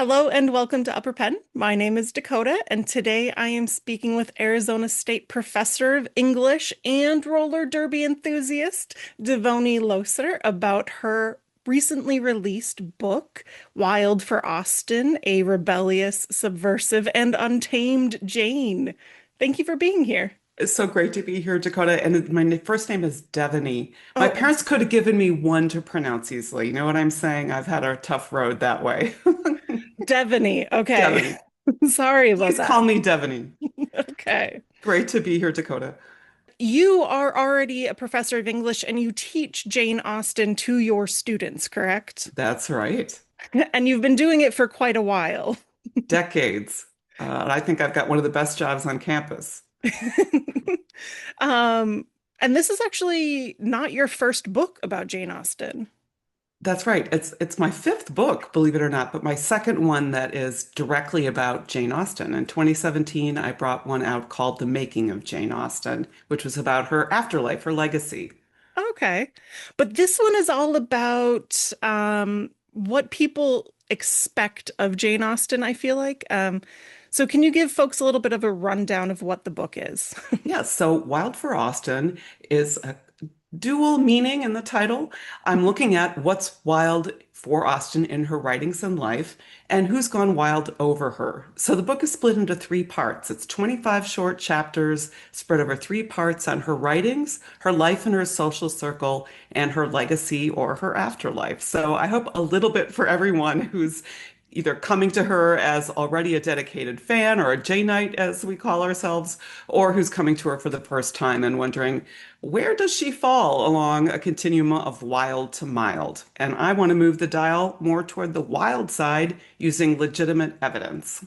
Hello and welcome to Upper Penn. My name is Dakota, and today I am speaking with Arizona State Professor of English and roller derby enthusiast Devoney Looser about her recently released book, Wild for Austen, a rebellious, subversive, and untamed Jane. Thank you for being here. It's so great to be here, Dakota. And my first name is Devoney. My Oh, parents could have given me one to pronounce easily. You know what I'm saying? I've had a tough road that way. Devoney. Okay. Devoney. Sorry about Please call that. me Devoney. Okay. Great to be here, Dakota. You are already a professor of English and you teach Jane Austen to your students, correct? That's right. And you've been doing it for quite a while. Decades. I think I've got one of the best jobs on campus. Um, and this is actually not your first book about Jane Austen. That's right. It's my fifth book, believe it or not, but my second one that is directly about Jane Austen. In 2017, I brought one out called The Making of Jane Austen, which was about her afterlife, her legacy. Okay. But this one is all about what people expect of Jane Austen, I feel like. So can you give folks a little bit of a rundown of what the book is? Yeah, so Wild for Austen is a dual meaning in the title. I'm looking at what's wild for Austen in her writings and life and who's gone wild over her. So the book is split into three parts. It's 25 short chapters spread over three parts on her writings, her life in her social circle, and her legacy or her afterlife. So I hope a little bit for everyone who's either coming to her as already a dedicated fan or a Janeite, as we call ourselves, or who's coming to her for the first time and wondering, where does she fall along a continuum of wild to mild? And I want to move the dial more toward the wild side using legitimate evidence.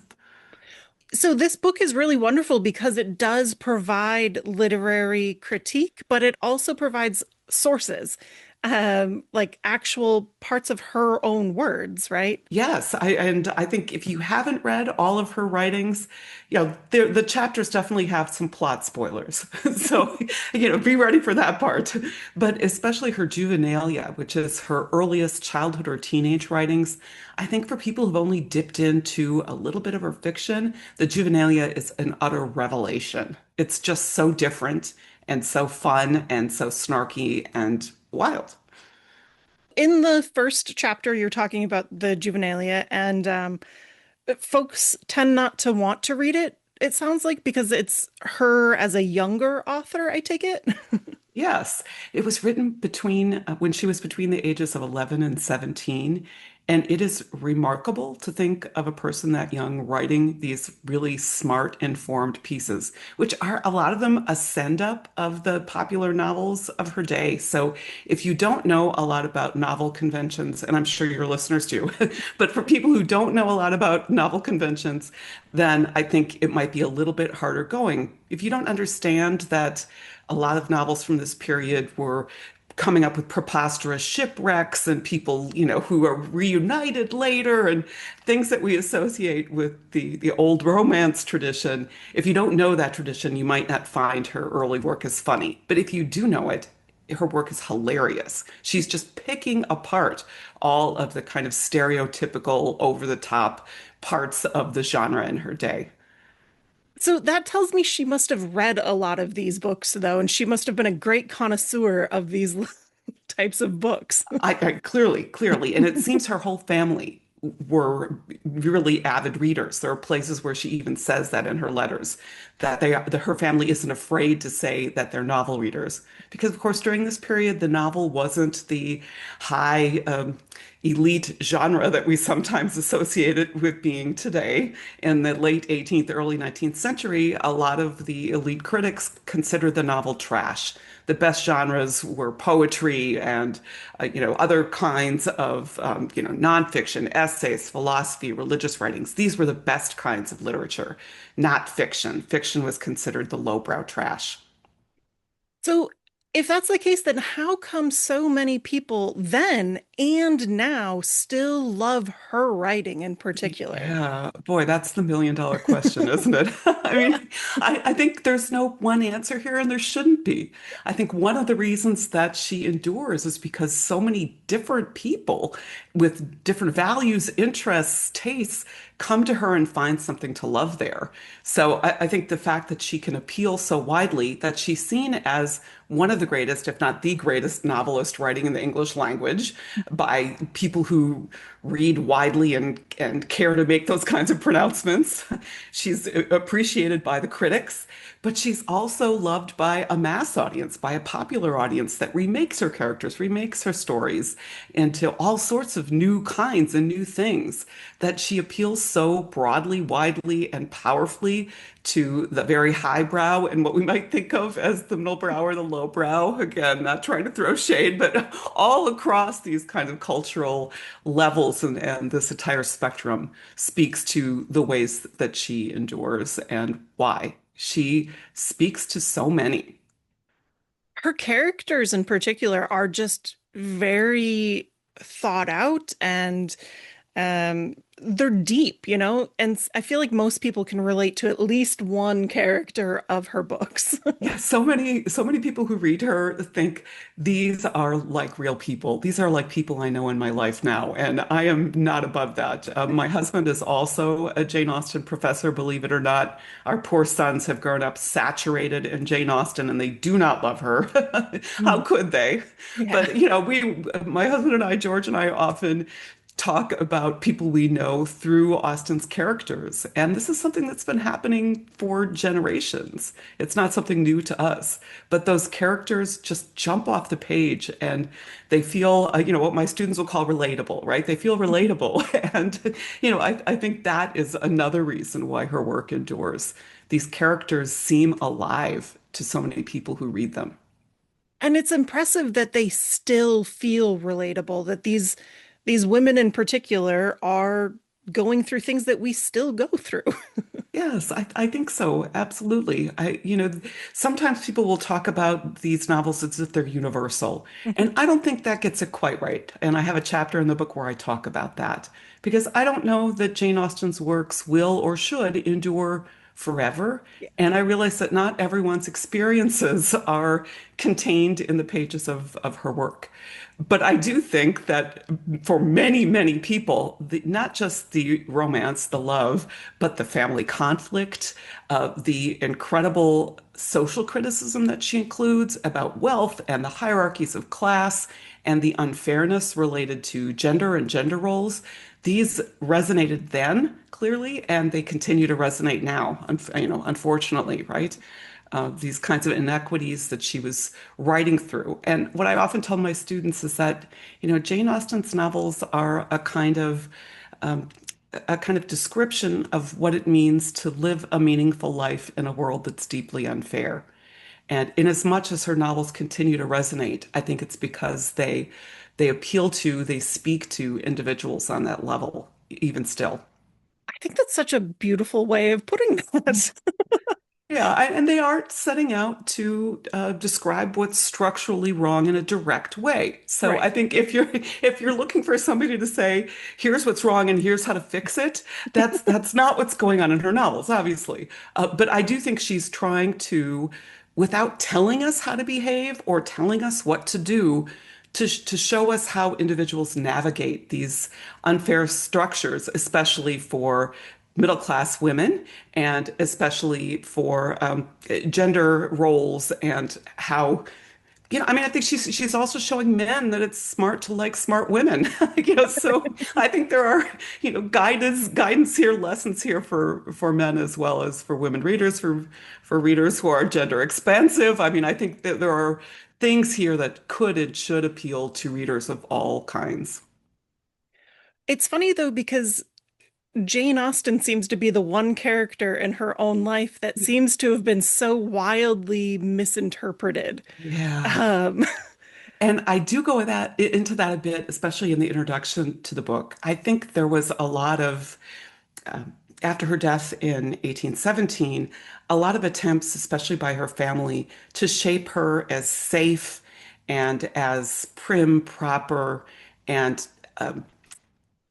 So this book is really wonderful because it does provide literary critique, but it also provides sources, like actual parts of her own words, right? Yes, and I think if you haven't read all of her writings, the chapters definitely have some plot spoilers. So, be ready for that part. But especially her juvenilia, which is her earliest childhood or teenage writings, I think for people who've only dipped into a little bit of her fiction, the juvenilia is an utter revelation. It's just so different and so fun and so snarky and wild. In the first chapter, you're talking about the juvenilia, and folks tend not to want to read it, it sounds like, because it's her as a younger author, I take it. Yes, it was written between when she was between the ages of 11 and 17. And it is remarkable to think of a person that young writing these really smart, informed pieces, which are a lot of them a send up of the popular novels of her day. So if you don't know a lot about novel conventions, and I'm sure your listeners do, but for people who don't know a lot about novel conventions, then I think it might be a little bit harder going. If you don't understand that a lot of novels from this period were coming up with preposterous shipwrecks and people, who are reunited later and things that we associate with the old romance tradition. If you don't know that tradition, you might not find her early work as funny. But if you do know it, her work is hilarious. She's just picking apart all of the kind of stereotypical, over the top parts of the genre in her day. So that tells me she must have read a lot of these books, though, and she must have been a great connoisseur of these types of books. I clearly, and it seems her whole family were really avid readers. There are places where she even says that in her letters, that her family isn't afraid to say that they're novel readers. Because, of course, during this period, the novel wasn't the high elite genre that we sometimes associate it with being today. In the late 18th, early 19th century, a lot of the elite critics considered the novel trash. The best genres were poetry and, other kinds of, nonfiction, essays, philosophy, religious writings. These were the best kinds of literature, not fiction. Fiction was considered the lowbrow trash. So if that's the case, then how come so many people then and now still love her writing in particular? Yeah, boy, that's the million-dollar question, isn't it? I mean, I think there's no one answer here, and there shouldn't be. I think one of the reasons that she endures is because so many different people with different values, interests, tastes come to her and find something to love there. So I think the fact that she can appeal so widely, that she's seen as one of the greatest, if not the greatest novelist writing in the English language by people who read widely and care to make those kinds of pronouncements. She's appreciated by the critics, but she's also loved by a mass audience, by a popular audience that remakes her characters, remakes her stories into all sorts of new kinds and new things, that she appeals so broadly, widely, and powerfully to the very highbrow and what we might think of as the middle brow or the low brow. Again, not trying to throw shade, but all across these kind of cultural levels and this entire spectrum speaks to the ways that she endures and why. She speaks to so many. Her characters in particular are just very thought out and they're deep, and I feel like most people can relate to at least one character of her books. Yeah, so many people who read her think these are like real people. These are like people I know in my life now, and I am not above that. My husband is also a Jane Austen professor, believe it or not. Our poor sons have grown up saturated in Jane Austen, and they do not love her. How Mm. could they? Yeah. But my husband and I, George and I, often talk about people we know through Austen's characters. And this is something that's been happening for generations. It's not something new to us, but those characters just jump off the page and they feel, what my students will call relatable, right? They feel relatable. And, I think that is another reason why her work endures. These characters seem alive to so many people who read them. And it's impressive that they still feel relatable, that these women in particular are going through things that we still go through. Yes, I think so. Absolutely. Sometimes people will talk about these novels as if they're universal. And I don't think that gets it quite right. And I have a chapter in the book where I talk about that because I don't know that Jane Austen's works will or should endure forever. Yeah. And I realize that not everyone's experiences are contained in the pages of her work. But I do think that for many, many people, not just the romance, the love, but the family conflict, the incredible social criticism that she includes about wealth and the hierarchies of class and the unfairness related to gender and gender roles, these resonated then clearly, and they continue to resonate now, unfortunately, right? These kinds of inequities that she was writing through. And what I often tell my students is that, Jane Austen's novels are um, a kind of description of what it means to live a meaningful life in a world that's deeply unfair. And in as much as her novels continue to resonate, I think it's because they appeal to, they speak to individuals on that level, even still. I think that's such a beautiful way of putting that. Yeah, and they aren't setting out to describe what's structurally wrong in a direct way. So Right. I think if you're looking for somebody to say, here's what's wrong and here's how to fix it, that's not what's going on in her novels, obviously. But I do think she's trying to, without telling us how to behave or telling us what to do, to show us how individuals navigate these unfair structures, especially for middle class women and especially for gender roles and how I think she's also showing men that it's smart to like smart women. So I think there are, guidance here, lessons here for men as well as for women readers, for readers who are gender expansive. I mean, I think that there are things here that could and should appeal to readers of all kinds. It's funny though, because Jane Austen seems to be the one character in her own life that seems to have been so wildly misinterpreted. Yeah. Um, And I do go into that a bit, especially in the introduction to the book. I think there was a lot of after her death in 1817, a lot of attempts, especially by her family, to shape her as safe and as prim, proper, and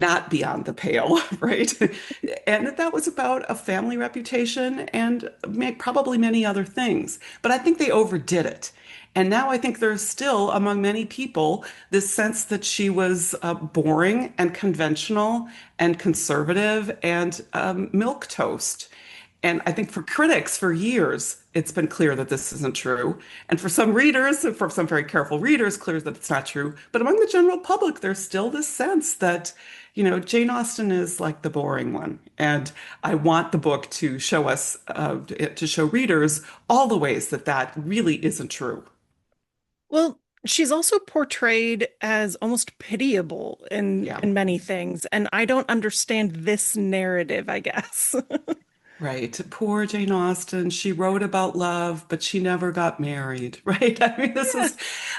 not beyond the pale, right? And that was about a family reputation and probably many other things. But I think they overdid it. And now I think there's still, among many people, this sense that she was boring and conventional and conservative and milk toast. And I think for critics for years, it's been clear that this isn't true. And for some readers, for some very careful readers, clear that it's not true. But among the general public, there's still this sense that, Jane Austen is like the boring one. And I want the book to show us, to show readers all the ways that that really isn't true. Well, she's also portrayed as almost pitiable Yeah. in many things, and I don't understand this narrative, I guess. Right. Poor Jane Austen. She wrote about love, but she never got married, right? I mean, this Yeah. is,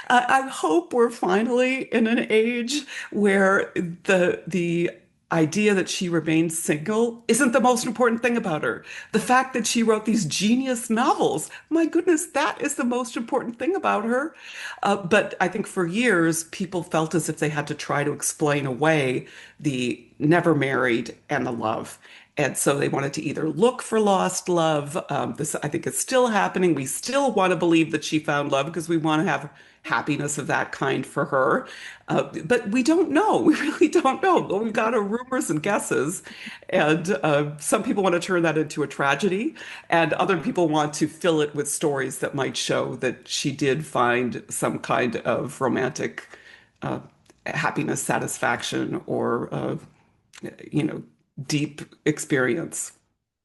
I hope we're finally in an age where the idea that she remained single isn't the most important thing about her. The fact that she wrote these genius novels, my goodness, that is the most important thing about her. But I think for years, people felt as if they had to try to explain away the never married and the love. And so they wanted to either look for lost love. This, I think, is still happening. We still want to believe that she found love because we want to have happiness of that kind for her. But we don't know. We really don't know. We've got our rumors and guesses. And some people want to turn that into a tragedy, and other people want to fill it with stories that might show that she did find some kind of romantic uh, happiness, satisfaction, or you know, deep experience.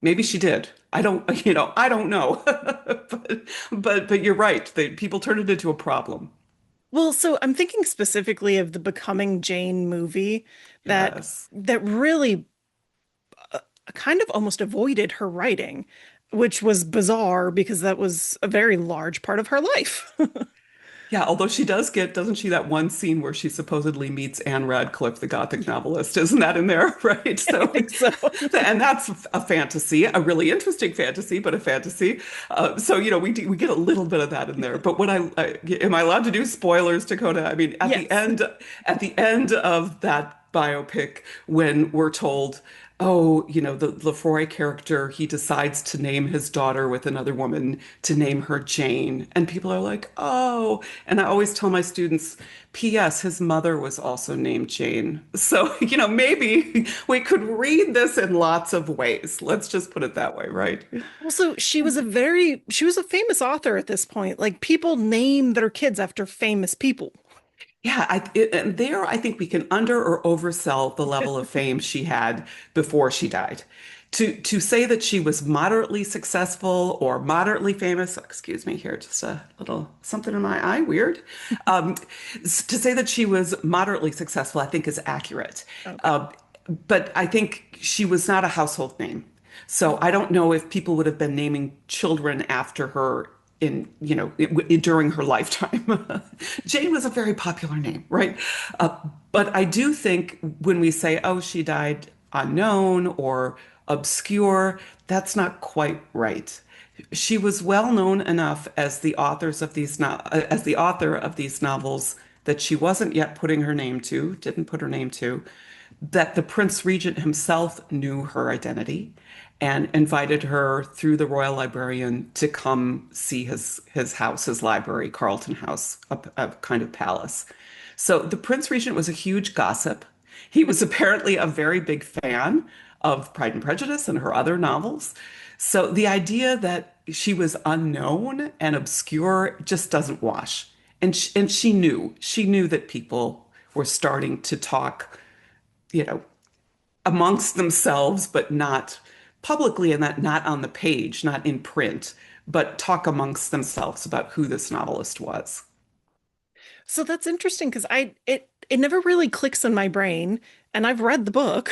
Maybe she did. I don't know. But you're right. People turn it into a problem. Well, so I'm thinking specifically of the Becoming Jane movie that Yes. really kind of almost avoided her writing, which was bizarre because that was a very large part of her life. Yeah, although she does get, doesn't she, that one scene where she supposedly meets Anne Radcliffe, the Gothic novelist? Isn't that in there? Right. I So, think so. and that's a fantasy, a really interesting fantasy, but a fantasy. So, we get a little bit of that in there. But am I allowed to do spoilers, Dakota? I mean, Yes. at the end of that biopic, when we're told, oh, the Lefroy character, he decides to name his daughter with another woman to name her Jane. And people are like, oh. And I always tell my students, P.S., his mother was also named Jane. So, maybe we could read this in lots of ways. Let's just put it that way, right? Also, she was a famous author at this point. Like people name their kids after famous people. Yeah, and there I think we can under or oversell the level of fame she had before she died. To say that she was moderately successful or moderately famous, excuse me here, just a little something in my eye, weird. To say that she was moderately successful, I think is accurate. Okay. Uh, but I think she was not a household name. So I don't know if people would have been naming children after her during her lifetime. Jane was a very popular name, right? But I do think when we say, oh, she died unknown or obscure, that's not quite right. She was well known enough as as the author of these novels that she wasn't yet putting her name to, didn't put her name to, that the Prince Regent himself knew her identity and invited her through the royal librarian to come see his house, his library, Carlton House, a kind of palace. So the Prince Regent was a huge gossip. He was apparently a very big fan of Pride and Prejudice and her other novels. So the idea that she was unknown and obscure just doesn't wash. And she knew that people were starting to talk, you know, amongst themselves, but not publicly, and that not on the page, not in print, but talk amongst themselves about who this novelist was. So that's interesting because it never really clicks in my brain, and I've read the book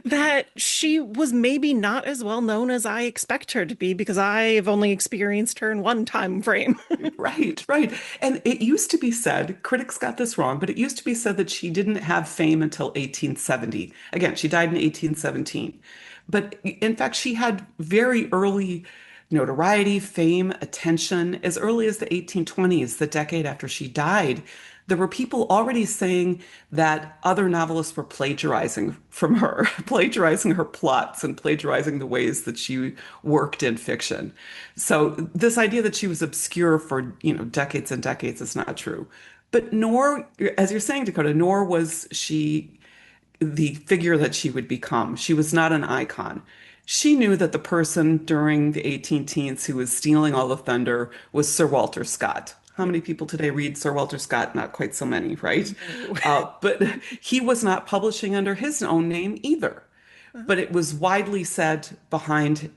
that she was maybe not as well known as I expect her to be because I've only experienced her in one time frame. Right, right. And it used to be said, critics got this wrong, but it used to be said that she didn't have fame until 1870. Again, she died in 1817. But in fact, she had very early notoriety, fame, attention. As early as the 1820s, the decade after she died, there were people already saying that other novelists were plagiarizing from her, plagiarizing her plots and plagiarizing the ways that she worked in fiction. So this idea that she was obscure for, decades and decades is not true. But nor, as you're saying, Dakota, nor was she the figure that she would become. She was not an icon. She knew that the person during the 18 teens who was stealing all the thunder was Sir Walter Scott. How Yeah. many people today read Sir Walter Scott? Not quite so many, right? No. But he was not publishing under his own name either. But it was widely said behind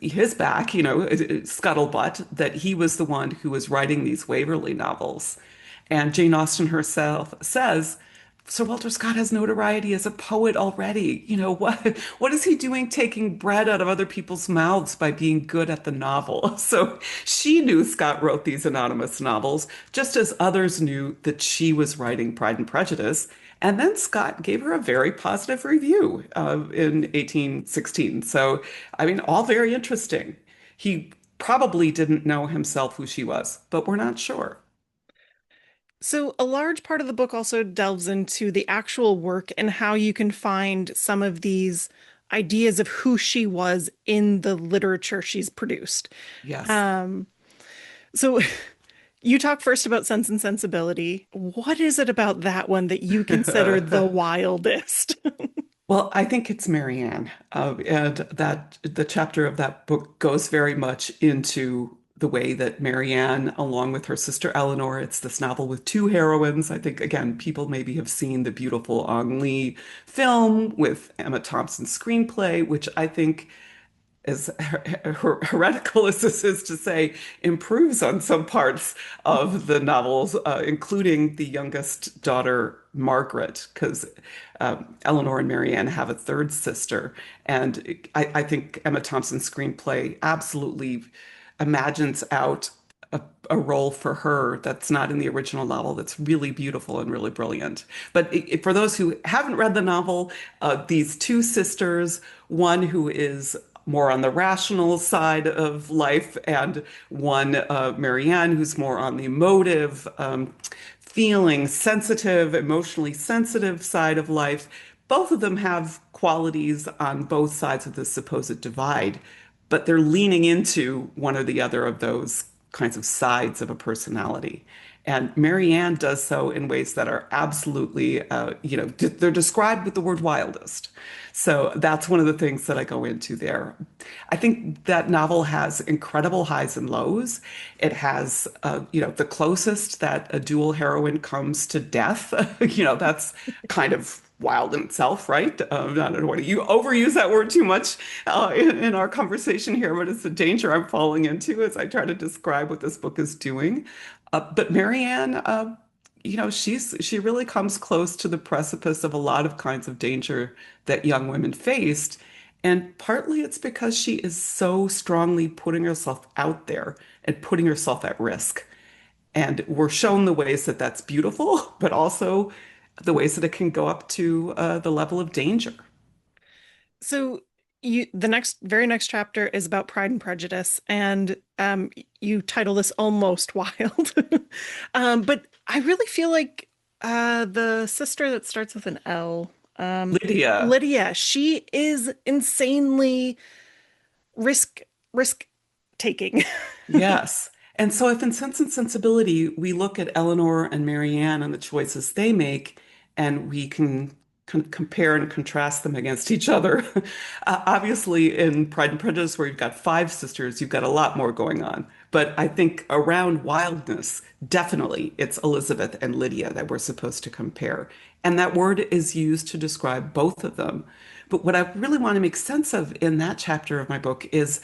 his back, scuttlebutt, that he was the one who was writing these Waverley novels. And Jane Austen herself says, Sir Walter Scott has notoriety as a poet already. What is he doing taking bread out of other people's mouths by being good at the novel? So she knew Scott wrote these anonymous novels, just as others knew that she was writing Pride and Prejudice. And then Scott gave her a very positive review in 1816. So, I mean, all very interesting. He probably didn't know himself who she was, but we're not sure. So, a large part of the book also delves into the actual work and how you can find some of these ideas of who she was in the literature she's produced. Yes. Um, so, you talk first about Sense and Sensibility. What is it about that one that you consider the wildest? Well, I think it's Marianne, and that the chapter of that book goes very much into the way that Marianne, along with her sister Eleanor, it's this novel with two heroines. I think, again, people maybe have seen the beautiful Ang Lee film with Emma Thompson's screenplay, which I think as heretical as this is to say, improves on some parts of the novels, including the youngest daughter, Margaret, because Eleanor and Marianne have a third sister. And I think Emma Thompson's screenplay absolutely imagines out a role for her that's not in the original novel that's really beautiful and really brilliant. But for those who haven't read the novel, these two sisters, one who is more on the rational side of life, and one, Marianne, who's more on the emotive, feeling sensitive, emotionally sensitive side of life. Both of them have qualities on both sides of the supposed divide, but they're leaning into one or the other of those kinds of sides of a personality. And Marianne does so in ways that are absolutely, they're described with the word wildest. So that's one of the things that I go into there. I think that novel has incredible highs and lows. It has, the closest that a dual heroine comes to death. That's kind of wild in itself, right? I don't know, you overuse that word too much in our conversation here, but it's the danger I'm falling into as I try to describe what this book is doing. But Marianne, she really comes close to the precipice of a lot of kinds of danger that young women faced. And partly it's because she is so strongly putting herself out there and putting herself at risk. And we're shown the ways that that's beautiful, but also the ways that it can go up to the level of danger. So the very next chapter is about Pride and Prejudice, and you title this Almost Wild. But I really feel like the sister that starts with an L, Lydia. Lydia, she is insanely risk risk taking. Yes. And so if in Sense and Sensibility we look at Eleanor and Marianne and the choices they make, and we can compare and contrast them against each other, obviously in Pride and Prejudice, where you've got five sisters, you've got a lot more going on. But I think around wildness, definitely it's Elizabeth and Lydia that we're supposed to compare. And that word is used to describe both of them. But what I really want to make sense of in that chapter of my book is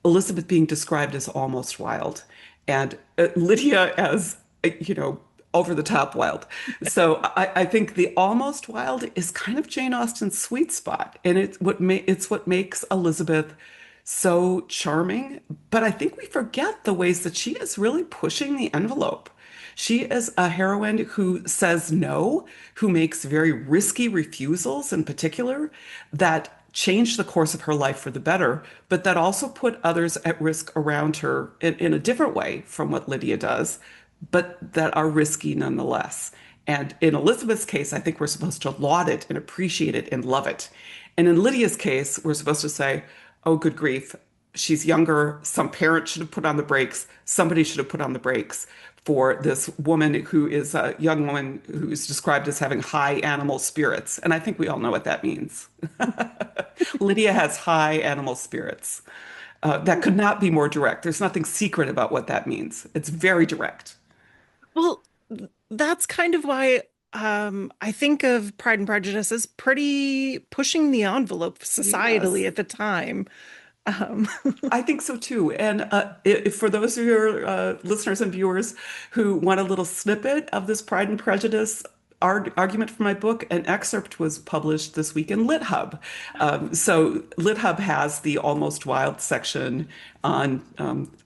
Elizabeth being described as almost wild, and Lydia as, over the top wild. So I think the almost wild is kind of Jane Austen's sweet spot, and it's what makes Elizabeth so charming. But I think we forget the ways that she is really pushing the envelope. She is a heroine who says no, who makes very risky refusals in particular, that changed the course of her life for the better, but that also put others at risk around her in a different way from what Lydia does, but that are risky nonetheless. And in Elizabeth's case, I think we're supposed to laud it and appreciate it and love it. And in Lydia's case, we're supposed to say, oh, good grief, she's younger. Some parent should have put on the brakes. Somebody should have put on the brakes for this woman who is a young woman who is described as having high animal spirits. And I think we all know what that means. Lydia has high animal spirits. That could not be more direct. There's nothing secret about what that means. It's very direct. Well, that's kind of why I think of Pride and Prejudice as pretty pushing the envelope societally Yes. at the time. Um, I think so too. And if for those of your listeners and viewers who want a little snippet of this Pride and Prejudice argument from my book, an excerpt was published this week in LitHub. So LitHub has the Almost Wild section on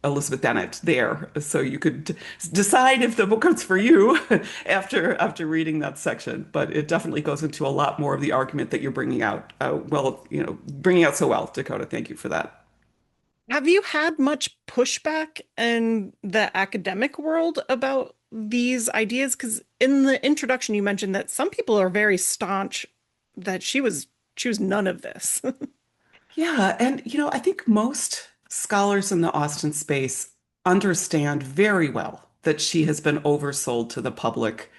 Elizabeth Bennet there. So you could decide if the book is for you after reading that section. But it definitely goes into a lot more of the argument that you're bringing out. Bringing out so well, Dakota. Thank you for that. have you had much pushback in the academic world about these ideas? Because in the introduction, you mentioned that some people are very staunch that she was none of this. Yeah, and I think most scholars in the Austen space understand very well that she has been oversold to the public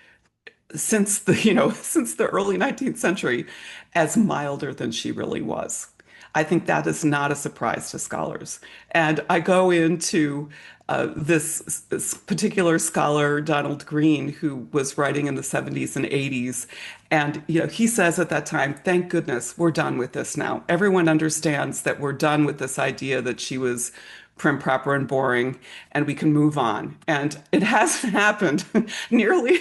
since the, since the early 19th century as milder than she really was. I think that is not a surprise to scholars. And I go into this particular scholar, Donald Green, who was writing in the 70s and 80s. And, he says at that time, thank goodness we're done with this now. Everyone understands that we're done with this idea that she was prim, proper, and boring, and we can move on. And it hasn't happened nearly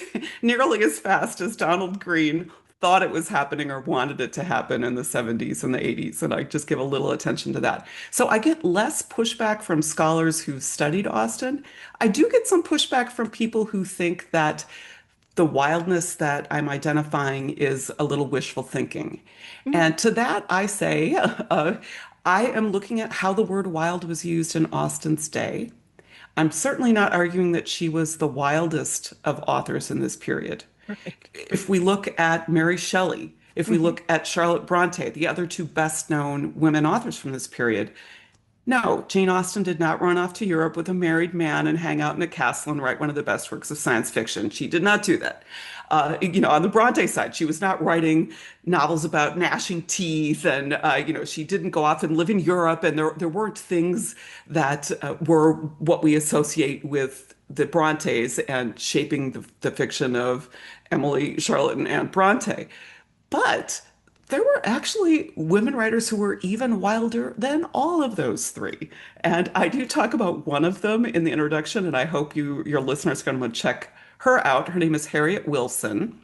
as fast as Donald Green thought it was happening or wanted it to happen in the 70s and the 80s. And I just give a little attention to that. So I get less pushback from scholars who studied Austen. I do get some pushback from people who think that the wildness that I'm identifying is a little wishful thinking. And to that, I say, I am looking at how the word wild was used in Austen's day. I'm certainly not arguing that she was the wildest of authors in this period. Right. If we look at Mary Shelley, if we look at Charlotte Bronte, the other two best known women authors from this period, no, Jane Austen did not run off to Europe with a married man and hang out in a castle and write one of the best works of science fiction. She did not do that. On the Bronte side, she was not writing novels about gnashing teeth, and she didn't go off and live in Europe, and there weren't things that were what we associate with the Brontes and shaping the fiction of Emily, Charlotte, and Anne Bronte. But there were actually women writers who were even wilder than all of those three. And I do talk about one of them in the introduction, and I hope your listeners are going to check her out. Her name is Harriet Wilson,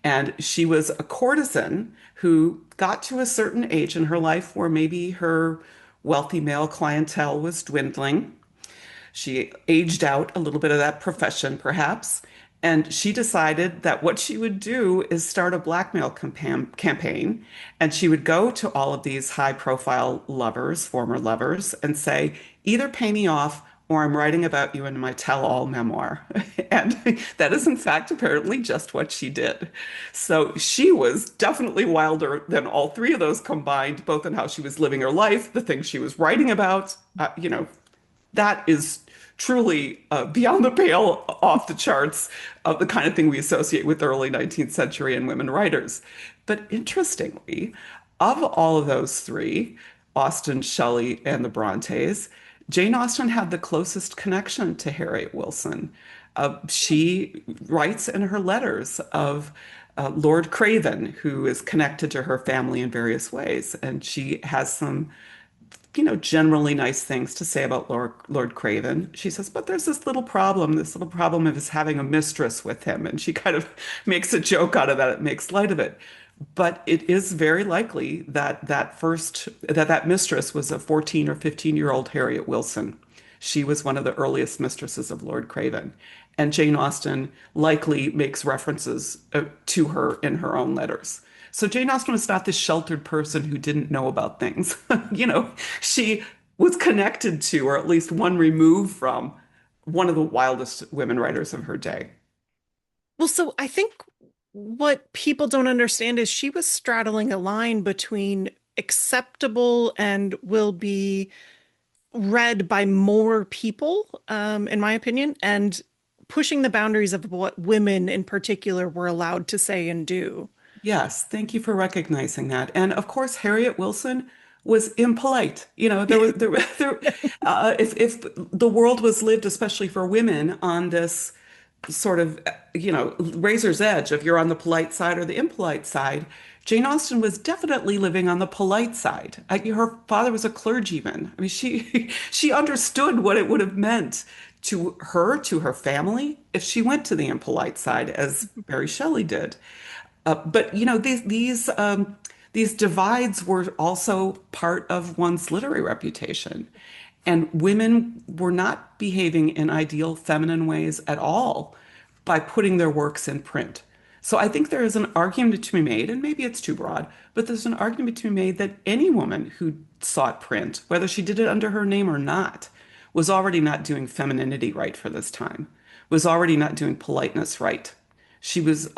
and she was a courtesan who got to a certain age in her life where maybe her wealthy male clientele was dwindling. She aged out a little bit of that profession, perhaps, and she decided that what she would do is start a blackmail campaign. And she would go to all of these high profile lovers, former lovers, and say, either pay me off or I'm writing about you in my tell all memoir. And that is, in fact, apparently just what she did. So she was definitely wilder than all three of those combined, both in how she was living her life, the things she was writing about. That is truly beyond the pale, off the charts of the kind of thing we associate with the early 19th century and women writers. But interestingly, of all of those three, Austen, Shelley, and the Brontes, Jane Austen had the closest connection to Harriet Wilson. She writes in her letters of Lord Craven, who is connected to her family in various ways. And she has some generally nice things to say about Lord Craven. She says, but there's this little problem of his having a mistress with him. And she kind of makes a joke out of that. It makes light of it. But it is very likely that that mistress was a 14 or 15-year-old Harriet Wilson. She was one of the earliest mistresses of Lord Craven. And Jane Austen likely makes references to her in her own letters. So Jane Austen was not this sheltered person who didn't know about things. You know, she was connected to, or at least one removed from, one of the wildest women writers of her day. Well, so I think what people don't understand is she was straddling a line between acceptable and will be read by more people, in my opinion, and pushing the boundaries of what women in particular were allowed to say and do. Yes, thank you for recognizing that. And of course, Harriet Wilson was impolite. You know, if the world was lived, especially for women, on this sort of, razor's edge of you're on the polite side or the impolite side, Jane Austen was definitely living on the polite side. Her father was a clergyman. I mean, she she understood what it would have meant to her family, if she went to the impolite side, as Mary Shelley did. But these divides were also part of one's literary reputation. And women were not behaving in ideal feminine ways at all by putting their works in print. So I think there is an argument to be made, and maybe it's too broad, but there's an argument to be made that any woman who sought print, whether she did it under her name or not, was already not doing femininity right for this time, was already not doing politeness right. She was,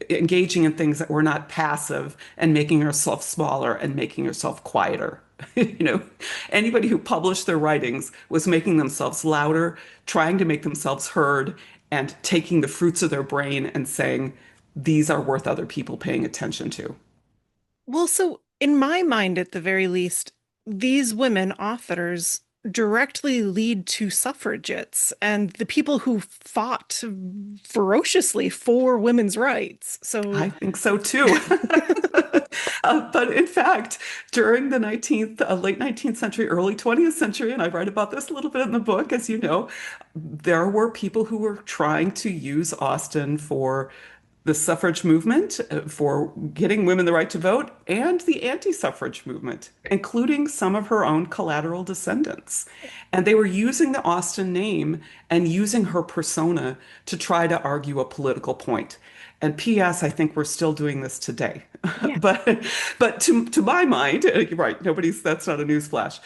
engaging in things that were not passive and making herself smaller and making herself quieter. You know, anybody who published their writings was making themselves louder, trying to make themselves heard, and taking the fruits of their brain and saying, these are worth other people paying attention to. Well, so in my mind, at the very least, these women authors directly lead to suffragettes and the people who fought ferociously for women's rights. I So, think so too. But in fact, during the late 19th century, early 20th century, and I write about this a little bit in the book, as you know, there were people who were trying to use Austen for the suffrage movement, for getting women the right to vote, and the anti-suffrage movement, including some of her own collateral descendants. And they were using the Austen name and using her persona to try to argue a political point. And P.S., I think we're still doing this today. yeah. But to my mind, you're right, that's not a newsflash.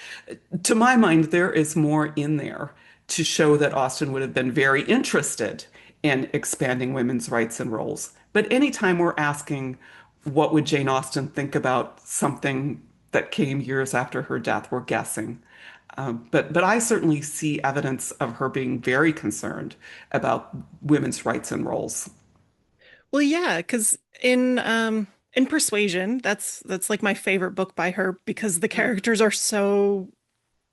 To my mind, there is more in there to show that Austen would have been very interested in expanding women's rights and roles. But anytime we're asking, what would Jane Austen think about something that came years after her death, we're guessing. But I certainly see evidence of her being very concerned about women's rights and roles. Well, yeah, because in Persuasion, that's like my favorite book by her because the characters are so,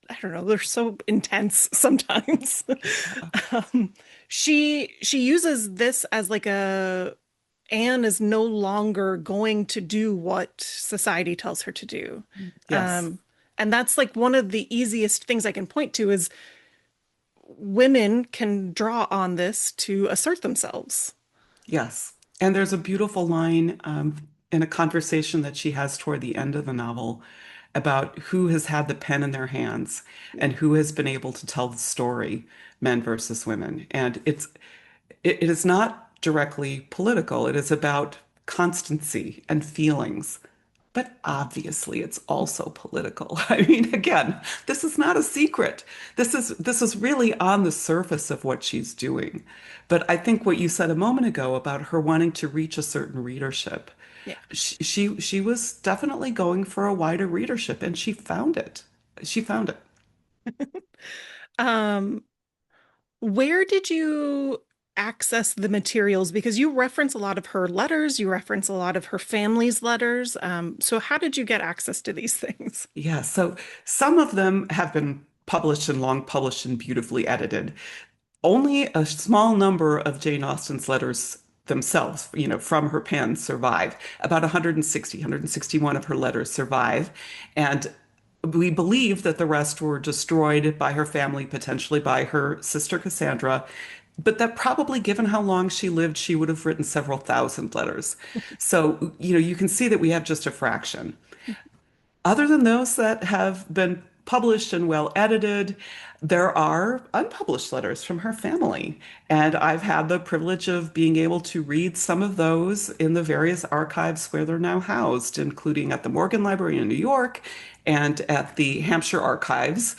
I don't know, they're so intense sometimes. Um, she uses this as like a Anne is no longer going to do what society tells her to do. Yes. And that's like one of the easiest things I can point to is women can draw on this to assert themselves. Yes. And there's a beautiful line in a conversation that she has toward the end of the novel about who has had the pen in their hands and who has been able to tell the story, men versus women. And it is not directly political. It is about constancy and feelings. But obviously, it's also political. I mean, again, this is not a secret. This is really on the surface of what she's doing. But I think what you said a moment ago about her wanting to reach a certain readership, Yeah. she was definitely going for a wider readership, and she found it. She found it. Um, where did you access the materials? Because you reference a lot of her letters, you reference a lot of her family's letters. So how did you get access to these things? Yeah, so some of them have been published and long published and beautifully edited. Only a small number of Jane Austen's letters themselves, from her pen survive. About 160, 161 of her letters survive. And we believe that the rest were destroyed by her family, potentially by her sister Cassandra. But that probably, given how long she lived, she would have written several thousand letters. So, you can see that we have just a fraction. Other than those that have been published and well edited. There are unpublished letters from her family, and I've had the privilege of being able to read some of those in the various archives where they're now housed, including at the Morgan Library in New York and at the Hampshire Archives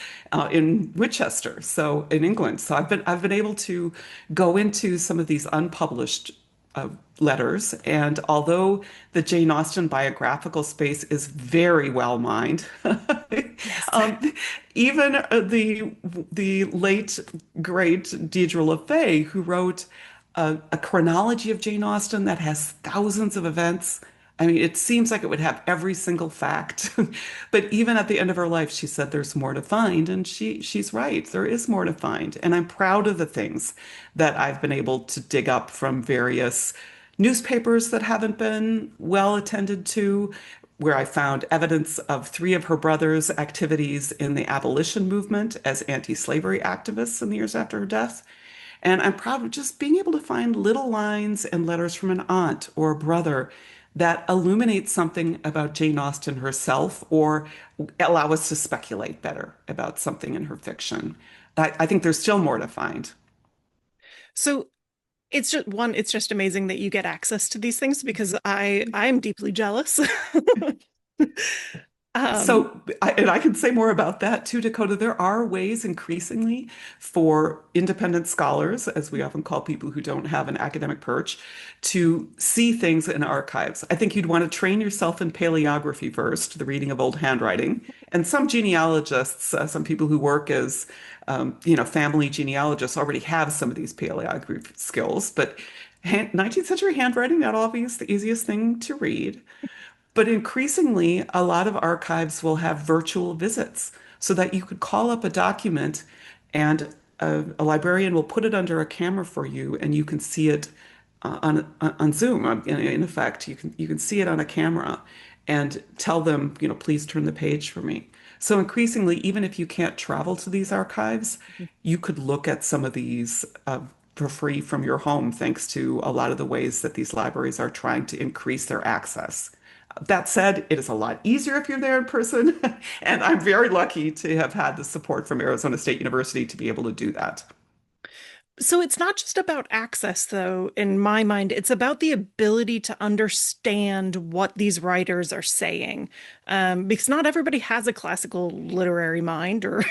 in Winchester, so in England. So I've been able to go into some of these unpublished letters. And although the Jane Austen biographical space is very well mined, Yes. um, even the late great Deirdre LaFay, who wrote a chronology of Jane Austen that has thousands of events. I mean, it seems like it would have every single fact, but even at the end of her life, she said there's more to find, and she's right. There is more to find, and I'm proud of the things that I've been able to dig up from various newspapers that haven't been well attended to, where I found evidence of three of her brothers' activities in the abolition movement as anti-slavery activists in the years after her death. And I'm proud of just being able to find little lines and letters from an aunt or a brother that illuminate something about Jane Austen herself or allow us to speculate better about something in her fiction. I think there's still more to find. So it's just amazing that you get access to these things because I'm deeply jealous. Um, And I can say more about that too, Dakota. There are ways increasingly for independent scholars, as we often call people who don't have an academic perch, to see things in archives. I think you'd want to train yourself in paleography first, the reading of old handwriting. And some genealogists, some people who work as, family genealogists already have some of these paleography skills. But 19th century handwriting, not always the easiest thing to read. But increasingly, a lot of archives will have virtual visits so that you could call up a document and a librarian will put it under a camera for you and you can see it on Zoom. In effect, you can see it on a camera and tell them, please turn the page for me. So increasingly, even if you can't travel to these archives, you could look at some of these for free from your home, thanks to a lot of the ways that these libraries are trying to increase their access. That said, it is a lot easier if you're there in person, and I'm very lucky to have had the support from Arizona State University to be able to do that. So it's not just about access, though, in my mind. It's about the ability to understand what these writers are saying. Because not everybody has a classical literary mind or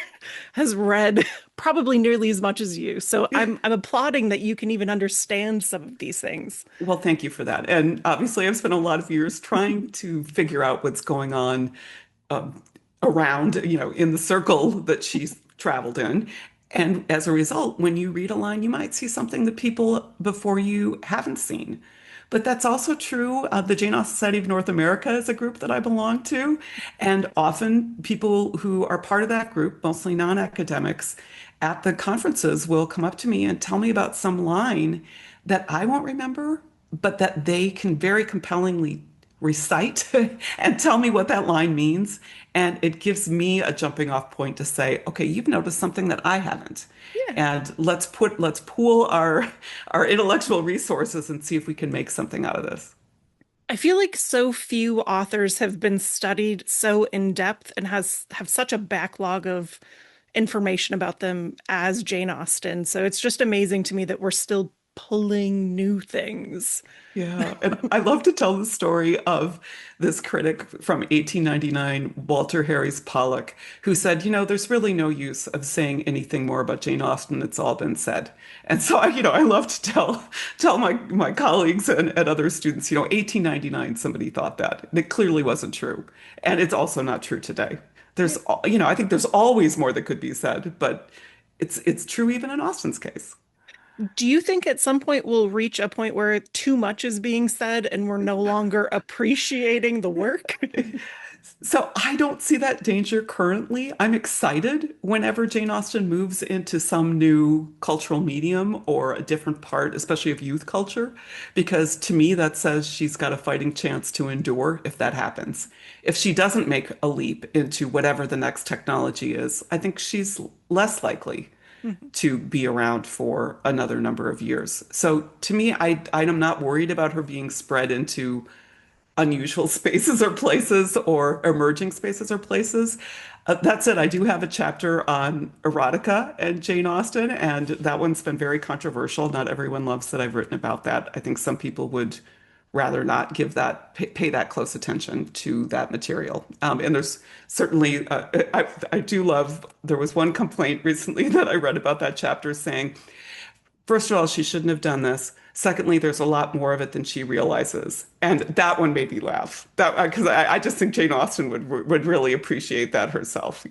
has read probably nearly as much as you. So I'm applauding that you can even understand some of these things. Well, thank you for that. And obviously, I've spent a lot of years trying to figure out what's going on um, around, in the circle that she's traveled in. And as a result, when you read a line, you might see something that people before you haven't seen. But that's also true. The Jane Austen Society of North America is a group that I belong to. And often people who are part of that group, mostly non-academics, at the conferences will come up to me and tell me about some line that I won't remember, but that they can very compellingly recite and tell me what that line means. And it gives me a jumping off point to say, okay, you've noticed something that I haven't. Yeah. And let's pool our intellectual resources and see if we can make something out of this. I feel like so few authors have been studied so in depth and have such a backlog of information about them as Jane Austen. So it's just amazing to me that we're still pulling new things. Yeah, and I love to tell the story of this critic from 1899, Walter Harries Pollock, who said, there's really no use of saying anything more about Jane Austen. It's all been said. And so I love to tell my colleagues and other students, 1899, somebody thought that. And it clearly wasn't true. And it's also not true today. I think there's always more that could be said, but it's true even in Austen's case. Do you think at some point we'll reach a point where too much is being said and we're no longer appreciating the work? So I don't see that danger currently. I'm excited whenever Jane Austen moves into some new cultural medium or a different part, especially of youth culture, because to me that says she's got a fighting chance to endure if that happens. If she doesn't make a leap into whatever the next technology is, I think she's less likely to be around for another number of years. So to me, I'm not worried about her being spread into unusual spaces or places or emerging spaces or places. That said, I do have a chapter on erotica and Jane Austen, and that one's been very controversial. Not everyone loves that I've written about that. I think some people would rather not pay that close attention to that material. And there's certainly, I do love, there was one complaint recently that I read about that chapter saying, first of all, she shouldn't have done this. Secondly, there's a lot more of it than she realizes, and that one made me laugh. That because I just think Jane Austen would really appreciate that herself.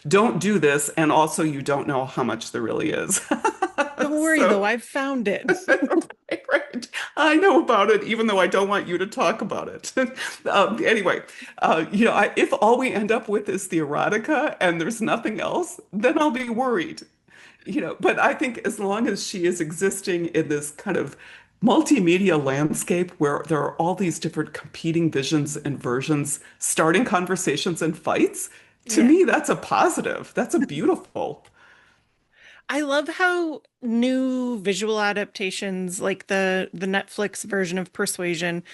Don't do this, and also you don't know how much there really is. Don't worry though, So, I've found it. right, I know about it, even though I don't want you to talk about it. Anyway, if all we end up with is the erotica and there's nothing else, then I'll be worried. But I think as long as she is existing in this kind of multimedia landscape where there are all these different competing visions and versions starting conversations and fights, to Yeah. me, that's a positive. That's a beautiful. I love how new visual adaptations like the Netflix version of Persuasion,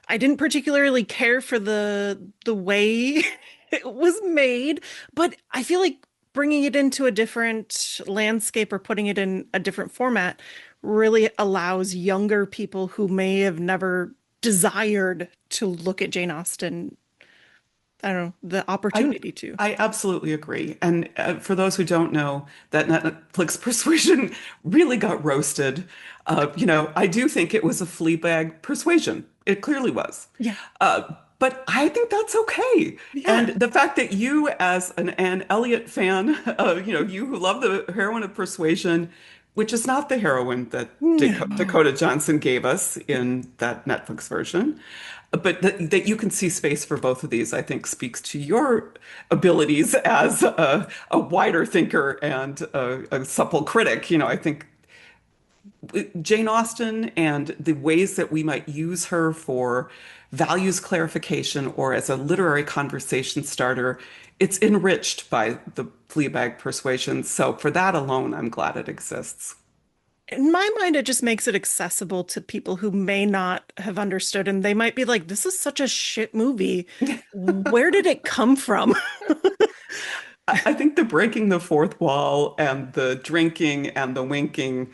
I didn't particularly care for the way it was made, but I feel like bringing it into a different landscape or putting it in a different format really allows younger people who may have never desired to look at Jane Austen, I don't know, the I opportunity to. I absolutely agree. And for those who don't know, that Netflix persuasion really got roasted. I do think it was a Fleabag persuasion. It clearly was. Yeah. But I think that's okay. And Yeah. the fact that you, as an Anne Elliot fan, you who love the heroine of Persuasion, which is not the heroine that No. Dakota Johnson gave us in that Netflix version, but that you can see space for both of these, I think speaks to your abilities as a wider thinker and a supple critic. I think Jane Austen and the ways that we might use her for values clarification or as a literary conversation starter, it's enriched by the Fleabag persuasion. So for that alone, I'm glad it exists. In my mind, it just makes it accessible to people who may not have understood, and they might be like, this is such a shit movie. Where did it come from? I think the breaking the fourth wall and the drinking and the winking,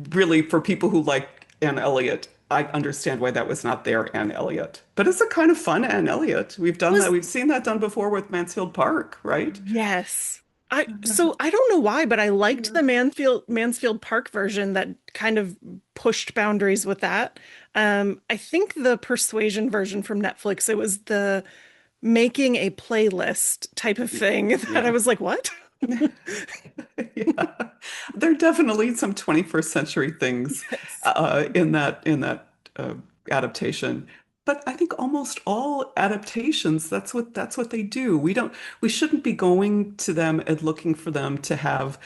really for people who like Anne Elliot, I understand why that was not their Anne Elliot. But it's a kind of fun Anne Elliot. We've done that. Was We've seen that done before with Mansfield Park, right? Yes. I don't know why, but I liked the Mansfield Park version that kind of pushed boundaries with that. I think the Persuasion version from Netflix, it was the making a playlist type of thing that I Yeah. was like, what? Yeah. There are definitely some 21st century things Yes. in that adaptation. But I think almost all adaptations, that's what they do. We shouldn't be going to them and looking for them to have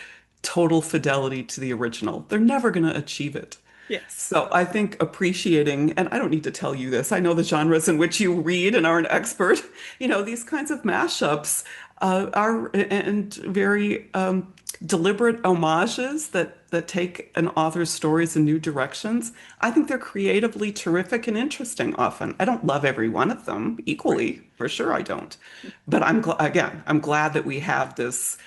total fidelity to the original. They're never going to achieve it. Yes. So I think appreciating, and I don't need to tell you this, I know the genres in which you read and are an expert. These kinds of mashups are and very deliberate homages that take an author's stories in new directions. I think they're creatively terrific and interesting often. I don't love every one of them Right. equally, for sure I don't. But I'm glad that we have this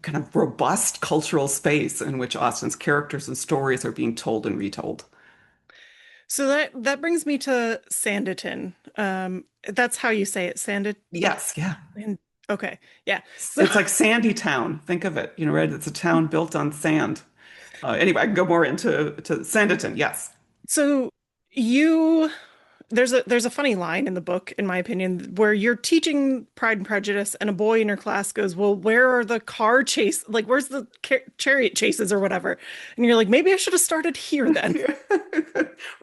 kind of robust cultural space in which Austen's characters and stories are being told and retold. So that brings me to Sanditon. That's how you say it, Yes, yeah. And okay, yeah. So It's like Sandy Town. Think of it, right? It's a town built on sand. Anyway, I can go more into Sanditon. Yes. so you there's a funny line in the book, in my opinion, where you're teaching Pride and Prejudice, and a boy in your class goes, "Well, where are the car chase? Like, where's the chariot chases or whatever?" And you're like, "Maybe I should have started here then."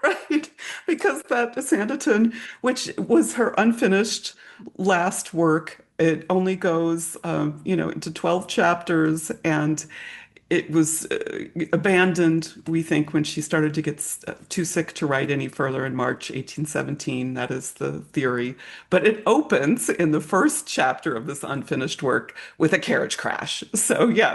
Right. Because that Sanditon, which was her unfinished last work, it only goes, into 12 chapters. And it was abandoned, we think, when she started to get too sick to write any further in March 1817. That is the theory. But it opens in the first chapter of this unfinished work with a carriage crash. So yeah,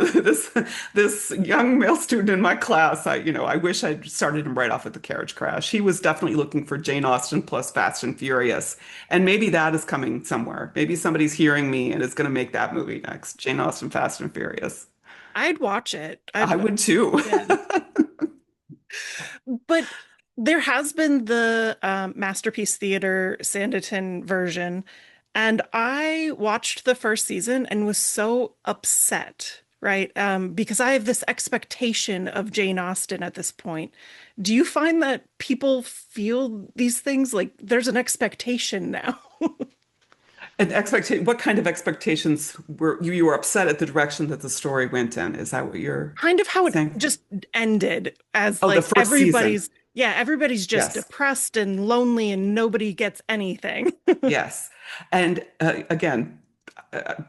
this young male student in my class, I wish I'd started him right off with the carriage crash. He was definitely looking for Jane Austen plus Fast and Furious. And maybe that is coming somewhere. Maybe somebody's hearing me and is going to make that movie next. Jane Austen, Fast and Furious. I'd watch it. I would too. Yeah. But there has been the Masterpiece Theater Sanditon version, and I watched the first season and was so upset, right? Because I have this expectation of Jane Austen at this point. Do you find that people feel these things like there's an expectation now? And what kind of expectations you were upset at the direction that the story went in? Is that what you're Kind of how it saying? just ended as Oh, the like first season. everybody's just Yes. depressed and lonely and nobody gets anything. Yes. And again,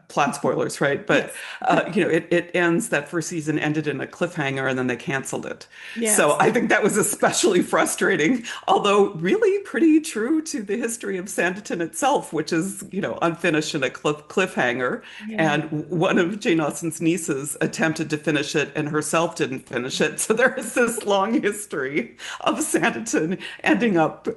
plot spoilers, right? But Yes. it ends that first season ended in a cliffhanger and then they canceled it. So Yes. I think that was especially frustrating, although really pretty true to the history of Sanditon itself, which is, unfinished in a cliffhanger. Yeah. And one of Jane Austen's nieces attempted to finish it and herself didn't finish it. So there is this long history of Sanditon ending up,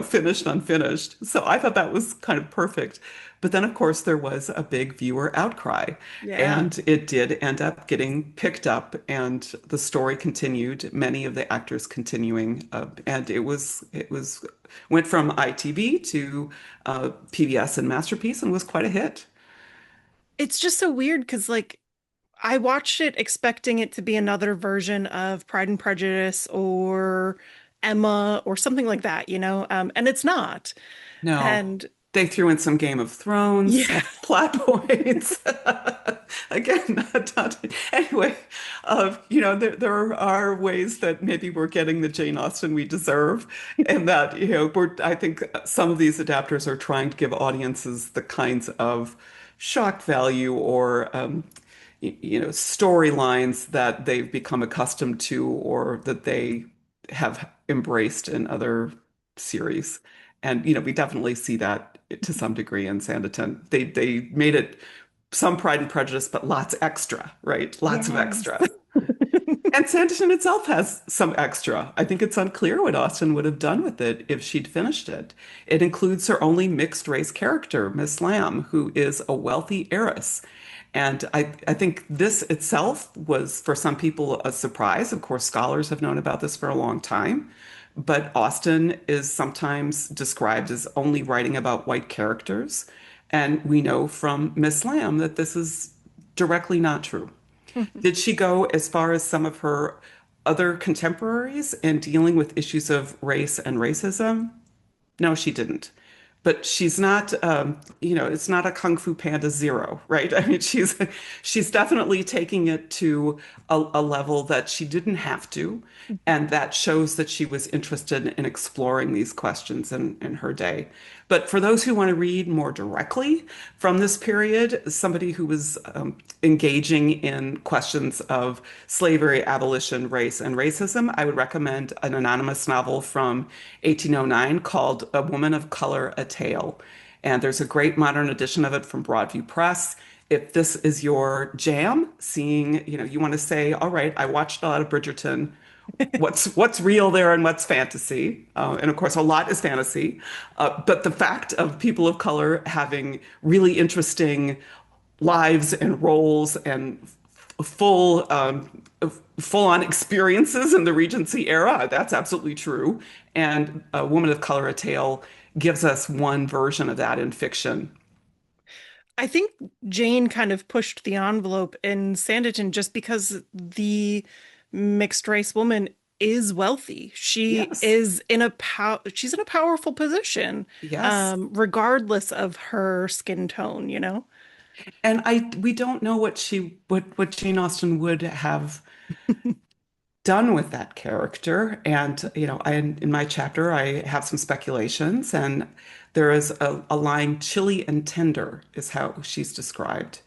finished, unfinished. So I thought that was kind of perfect. But then, of course, there was a big viewer outcry, Yeah. and it did end up getting picked up, and the story continued. Many of the actors continuing, and it was went from ITV to PBS and Masterpiece, and was quite a hit. It's just so weird because like I watched it expecting it to be another version of Pride and Prejudice or Emma or something like that, and it's not. No, And they threw in some Game of Thrones yeah, plot points. Again, anyway, there are ways that maybe we're getting the Jane Austen we deserve, and that, I think some of these adapters are trying to give audiences the kinds of shock value or storylines that they've become accustomed to or that they have embraced in other series. And we definitely see that to some degree in Sanditon. They made it some Pride and Prejudice, but lots extra, right? Lots of yes. extra. And Sanditon itself has some extra. I think it's unclear what Austen would have done with it if she'd finished it. It includes her only mixed race character, Miss Lamb, who is a wealthy heiress. And I think this itself was, for some people, a surprise. Of course, scholars have known about this for a long time. But Austen is sometimes described as only writing about white characters. And we know from Miss Lamb that this is directly not true. Did she go as far as some of her other contemporaries in dealing with issues of race and racism? No, she didn't. But she's not, it's not a Kung Fu Panda zero, right? I mean, she's definitely taking it to a level that she didn't have to, and that shows that she was interested in exploring these questions in her day. But for those who want to read more directly from this period, somebody who was engaging in questions of slavery, abolition, race, and racism, I would recommend an anonymous novel from 1809 called A Woman of Color, A Tale. And there's a great modern edition of it from Broadview Press. If this is your jam, seeing, you want to say, all right, I watched a lot of Bridgerton. What's real there and what's fantasy? And of course, a lot is fantasy. But the fact of people of color having really interesting lives and roles and full full-on experiences in the Regency era, that's absolutely true. And A Woman of Color, A Tale gives us one version of that in fiction. I think Jane kind of pushed the envelope in Sanditon just because the mixed race woman is wealthy. Yes, She's in a powerful position, yes. regardless of her skin tone. And we don't know what Jane Austen would have done with that character. And, in my chapter, I have some speculations, and there is a line, chilly and tender is how she's described.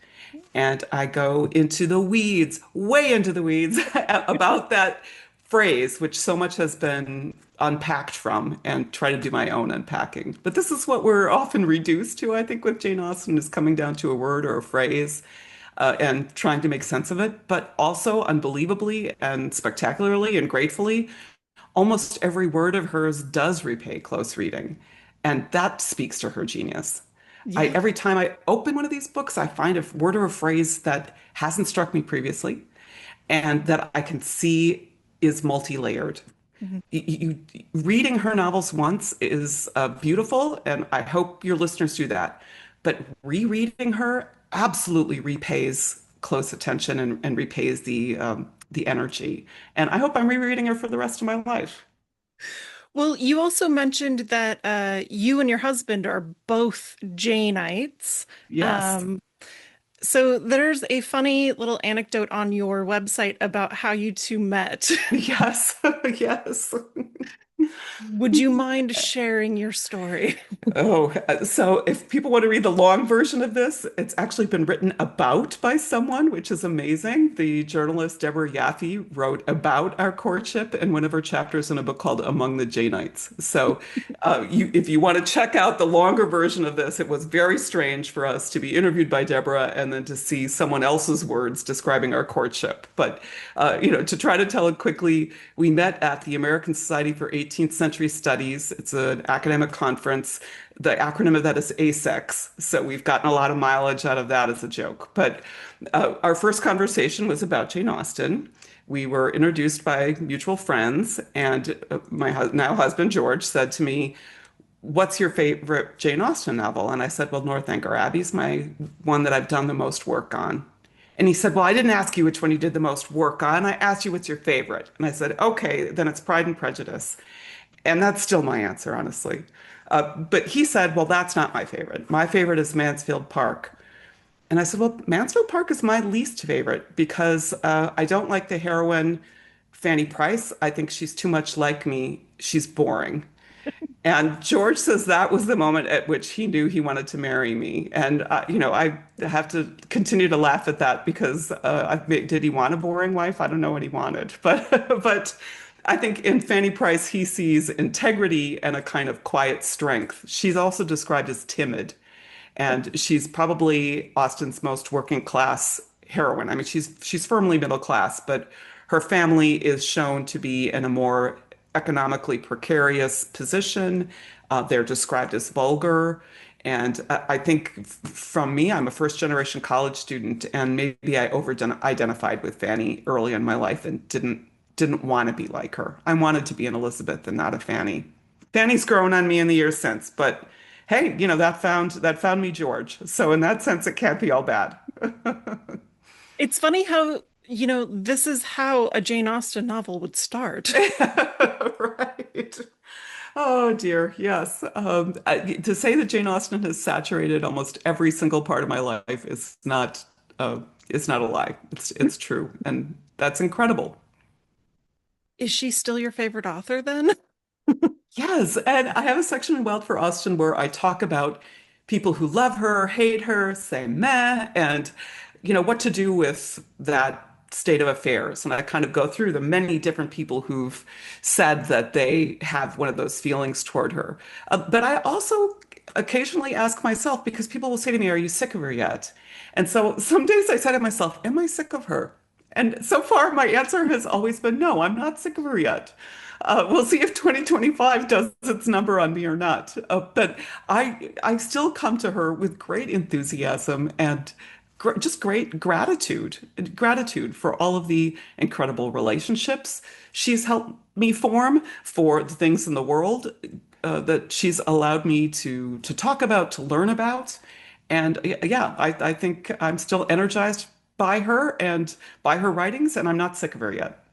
and I go into the weeds, way into the weeds, about that phrase, which so much has been unpacked from, and try to do my own unpacking. But this is what we're often reduced to, I think, with Jane Austen, is coming down to a word or a phrase and trying to make sense of it. But also, unbelievably and spectacularly and gratefully, almost every word of hers does repay close reading. And that speaks to her genius. Yeah. Every time I open one of these books, I find a word or a phrase that hasn't struck me previously and that I can see is multi-layered. Mhm. Reading her novels once is beautiful, and I hope your listeners do that. But rereading her absolutely repays close attention and repays the energy. And I hope I'm rereading her for the rest of my life. Well, you also mentioned that you and your husband are both Janeites. Yes. Um, so there's a funny little anecdote on your website about how you two met. Yes. Yes. Would you mind sharing your story? Oh, so if people want to read the long version of this, it's actually been written about by someone, which is amazing. The journalist Deborah Yaffe wrote about our courtship in one of her chapters in a book called Among the Janeites. So, if you want to check out the longer version of this, it was very strange for us to be interviewed by Deborah and then to see someone else's words describing our courtship. But, to try to tell it quickly, we met at the American Society for 18th Century Studies. It's an academic conference. The acronym of that is ASEX. So we've gotten a lot of mileage out of that as a joke. But our first conversation was about Jane Austen. We were introduced by mutual friends, and my now husband George said to me, "What's your favorite Jane Austen novel?" And I said, "Well, Northanger Abbey's my one that I've done the most work on." And he said, "Well, I didn't ask you which one you did the most work on. I asked you what's your favorite." And I said, "Okay, then it's Pride and Prejudice." And that's still my answer, honestly. But he said, "Well, that's not my favorite. My favorite is Mansfield Park." And I said, "Well, Mansfield Park is my least favorite because I don't like the heroine, Fanny Price. I think she's too much like me. She's boring." And George says that was the moment at which he knew he wanted to marry me. And, I have to continue to laugh at that because did he want a boring wife? I don't know what he wanted. But, but I think in Fanny Price, he sees integrity and a kind of quiet strength. She's also described as timid. And she's probably Austen's most working class heroine. I mean, she's firmly middle class, but her family is shown to be in a more economically precarious position. They're described as vulgar. And I think from me, I'm a first generation college student, and maybe I over identified with Fanny early in my life and didn't want to be like her. I wanted to be an Elizabeth and not a Fanny. Fanny's grown on me in the years since, but hey, that found me George. So in that sense, it can't be all bad. It's funny how, this is how a Jane Austen novel would start. Right. Oh dear, yes. To say that Jane Austen has saturated almost every single part of my life is not a lie. It's true, and that's incredible. Is she still your favorite author then? Yes, and I have a section in Wild for Austen where I talk about people who love her, hate her, say meh, and what to do with that state of affairs. And I kind of go through the many different people who've said that they have one of those feelings toward her. But I also occasionally ask myself, because people will say to me, "Are you sick of her yet?" And so some days I say to myself, "Am I sick of her?" And so far, my answer has always been no, I'm not sick of her yet. We'll see if 2025 does its number on me or not. But I still come to her with great enthusiasm and just great gratitude for all of the incredible relationships she's helped me form, for the things in the world that she's allowed me to talk about, to learn about. And yeah, I think I'm still energized by her and by her writings, and I'm not sick of her yet.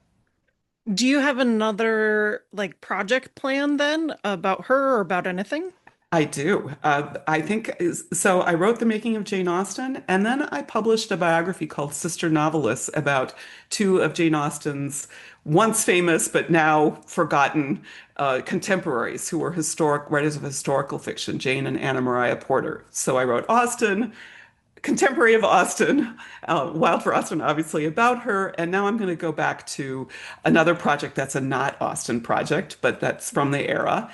Do you have another like project plan then about her or about anything? I do. I think so. I wrote The Making of Jane Austen, and then I published a biography called Sister Novelists about two of Jane Austen's once famous but now forgotten contemporaries who were historic writers of historical fiction, Jane and Anna Maria Porter. So I wrote Austen, contemporary of Austen, Wild for Austen, obviously about her. And now I'm going to go back to another project that's a not Austen project, but that's from the era.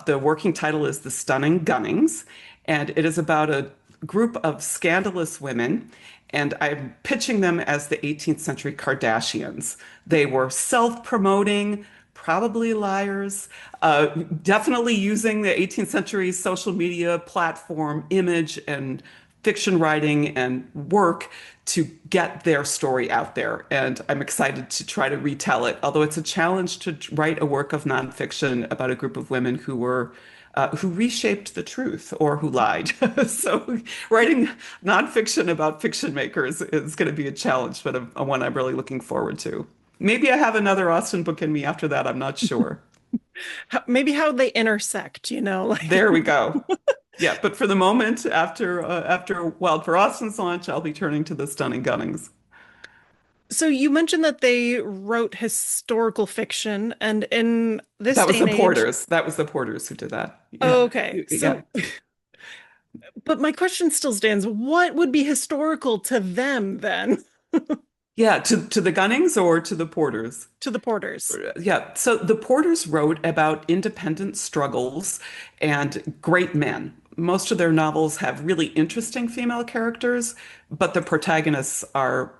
The working title is The Stunning Gunnings, and it is about a group of scandalous women. And I'm pitching them as the 18th century Kardashians. They were self-promoting, probably liars, definitely using the 18th century social media platform, image, and fiction writing and work to get their story out there. And I'm excited to try to retell it, although it's a challenge to write a work of nonfiction about a group of women who reshaped the truth or who lied. So writing nonfiction about fiction makers is going to be a challenge, but a one I'm really looking forward to. Maybe I have another Austen book in me after that. I'm not sure. Maybe how they intersect, like. There we go. Yeah, but for the moment, after Wild for Austen's launch, I'll be turning to the Stunning Gunnings. So you mentioned that they wrote historical fiction, and in this That was day the and age, Porters. That was the Porters who did that. oh, Yeah, okay. yeah, But my question still stands. What would be historical to them then? yeah. To the Gunnings or to the Porters? To the Porters. Yeah, so the Porters wrote about independent struggles and great men. Most of their novels have really interesting female characters, but the protagonists are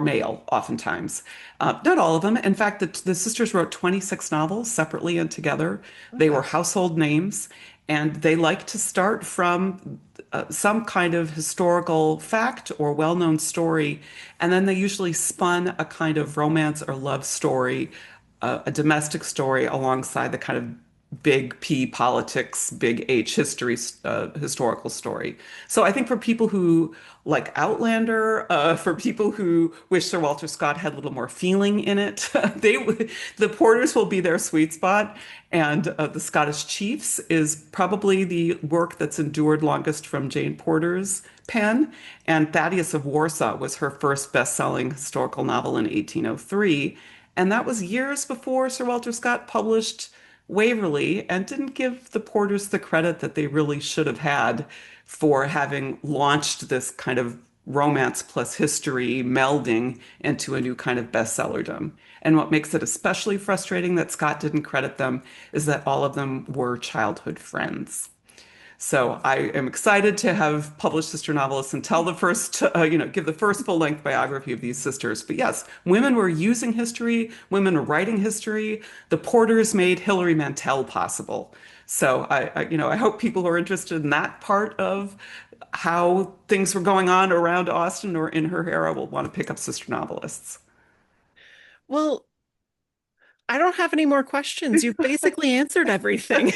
male oftentimes. Not all of them. In fact, the sisters wrote 26 novels separately and together. They were Okay. household names, and they like to start from some kind of historical fact or well-known story, and then they usually spun a kind of romance or love story, a domestic story alongside the kind of big P politics, big H history, historical story. So I think for people who like Outlander, for people who wish Sir Walter Scott had a little more feeling in it, the Porters will be their sweet spot, and the Scottish Chiefs is probably the work that's endured longest from Jane Porter's pen. And Thaddeus of Warsaw was her first best-selling historical novel in 1803. And that was years before Sir Walter Scott published Waverley and didn't give the Porters the credit that they really should have had for having launched this kind of romance plus history melding into a new kind of bestsellerdom. And what makes it especially frustrating that Scott didn't credit them is that all of them were childhood friends. So I am excited to have published sister novelists and tell the first, give the first full-length biography of these sisters. But yes, women were using history, women were writing history. The Porters made Hilary Mantel possible. So I hope people who are interested in that part of how things were going on around Austen or in her era will want to pick up sister novelists. Well, I don't have any more questions. You've basically answered everything.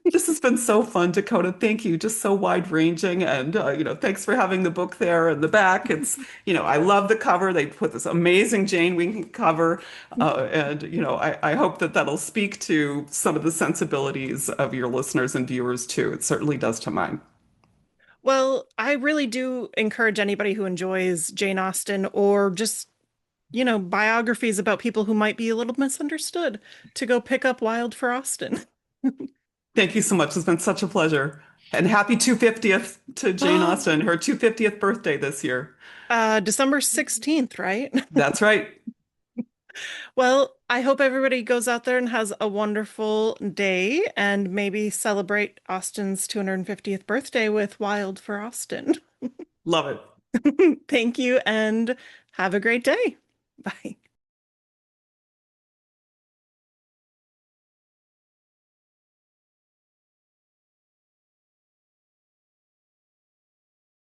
This has been so fun, Dakota. Thank you. Just so wide-ranging, and thanks for having the book there in the back. I love the cover. They put this amazing Jane Winking cover, and I hope that that'll speak to some of the sensibilities of your listeners and viewers too. It certainly does to mine. Well, I really do encourage anybody who enjoys Jane Austen or just, biographies about people who might be a little misunderstood to go pick up Wild for Austen. Thank you so much. It's been such a pleasure, and happy 250th to Jane Austen, her 250th birthday this year. December 16th, right? That's right. Well, I hope everybody goes out there and has a wonderful day and maybe celebrate Austen's 250th birthday with Wild for Austen. Love it. Thank you and have a great day. Bye.